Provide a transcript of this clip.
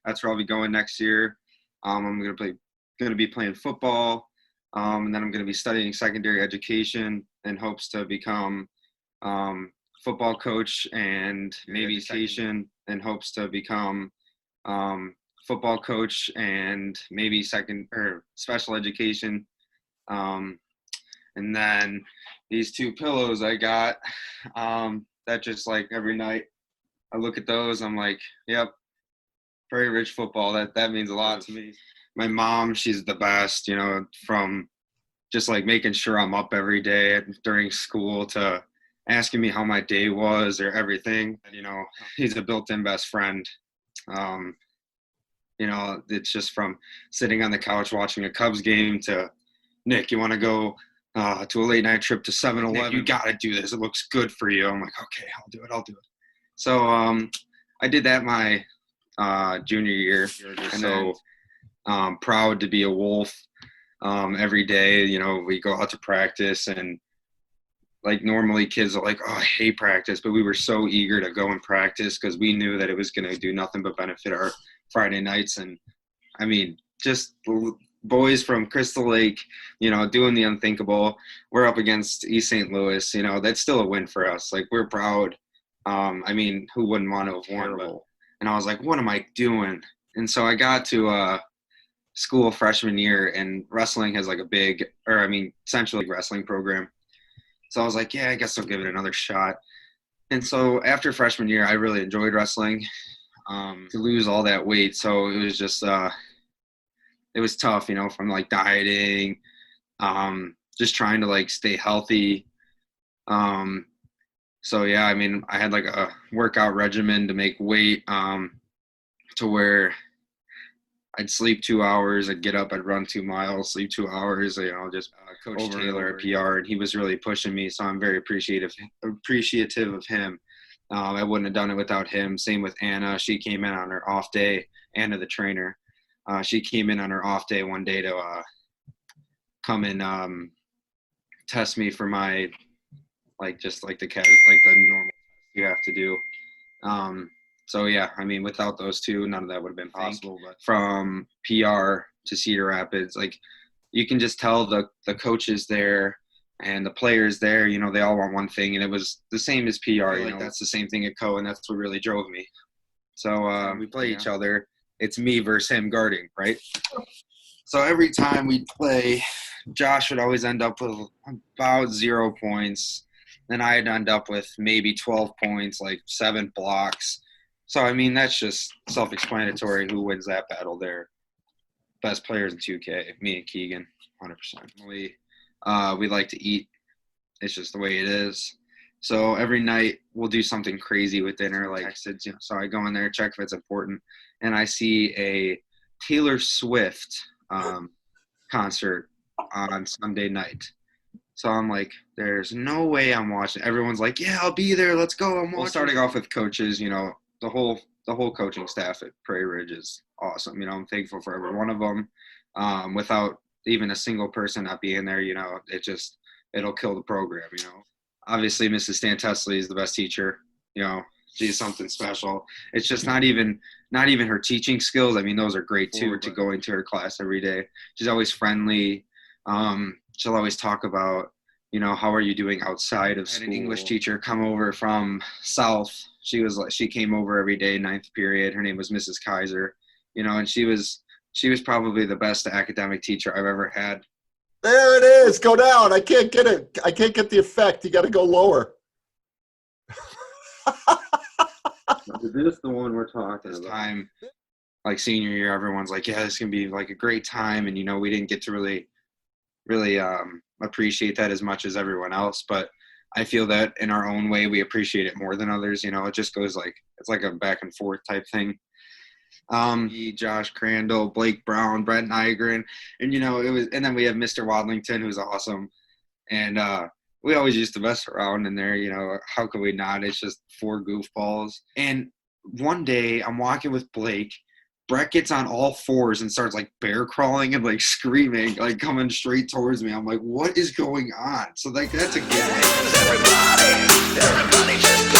That's where I'll be going next year. I'm going to be playing football. And then I'm going to be studying secondary education in hopes to become football coach and maybe education in hopes to become football coach and maybe special education. And then these two pillows I got, that just like every night I look at those, I'm like, yep, Prairie Ridge football, that means a lot to me. My mom, she's the best, from just like making sure I'm up every day during school to asking me how my day was or everything. He's a built-in best friend. It's just from sitting on the couch watching a Cubs game to, Nick, you want to go to a late night trip to 7-Eleven? You got to do this. It looks good for you. I'm like, okay, I'll do it. So I did that my junior year. And so proud to be a Wolf. Every day, we go out to practice, and like normally kids are like, oh, I hate practice, but we were so eager to go and practice because we knew that it was going to do nothing but benefit our Friday nights. And I mean, just boys from Crystal Lake, doing the unthinkable. We're up against East St. Louis, that's still a win for us. Like, we're proud. Who wouldn't want to have won? But, and I was like, what am I doing? And so I got to school freshman year, and wrestling has like Central League wrestling program. So I was like, yeah, I guess I'll give it another shot. And so after freshman year, I really enjoyed wrestling, to lose all that weight. So it was just, it was tough, from like dieting, just trying to like stay healthy. So yeah, I had like a workout regimen to make weight, to where I'd sleep 2 hours, I'd get up, I'd run 2 miles, sleep 2 hours, just Coach Taylor at PR, and he was really pushing me, so I'm very appreciative of him. I wouldn't have done it without him. Same with Anna. She came in on her off day, Anna the trainer. She came in on her off day one day to come and test me for my, the normal you have to do. So yeah, without those two, none of that would have been possible. But from PR to Cedar Rapids, like, you can just tell the coaches there and the players there, they all want one thing, and it was the same as PR. That's the same thing at Co, and that's what really drove me. So we play each other. It's me versus him guarding, right? So every time we'd play, Josh would always end up with about 0 points. Then I'd end up with maybe 12 points, like 7 blocks. So, that's just self-explanatory who wins that battle there. Best players in 2K, me and Keegan, 100%. We like to eat. It's just the way it is. So every night we'll do something crazy with dinner. Like I said, so I go in there, check if it's important, and I see a Taylor Swift concert on Sunday night. So I'm like, there's no way I'm watching. Everyone's like, yeah, I'll be there. Let's go. I'm watching. Well, starting off with coaches, the whole coaching staff at Prairie Ridge is awesome. I'm thankful for every one of them. Without even a single person not being there, it'll kill the program. Obviously Mrs. Stantesley is the best teacher. She's something special. It's just not even her teaching skills. Those are great too, to go into her class every day. She's always friendly. She'll always talk about, how are you doing outside of school? I had an English teacher come over from South. She came over every day, 9th period. Her name was Mrs. Kaiser, and she was probably the best academic teacher I've ever had. There it is. Go down. I can't get it. I can't get the effect. You got to go lower. This is the one we're talking about. Time, like senior year, everyone's like, yeah, this can be like a great time. And, we didn't get to really appreciate that as much as everyone else. But I feel that in our own way, we appreciate it more than others. It just goes it's like a back and forth type thing. Josh Crandall, Blake Brown, Brent Nygren, and it was, and then we have Mr. Wadlington, who's awesome. And we always used to mess around in there, how could we not? It's just 4 goofballs. And one day I'm walking with Blake. Brett gets on all 4s and starts like bear crawling and like screaming, like coming straight towards me. I'm like, what is going on? So that's a good everybody just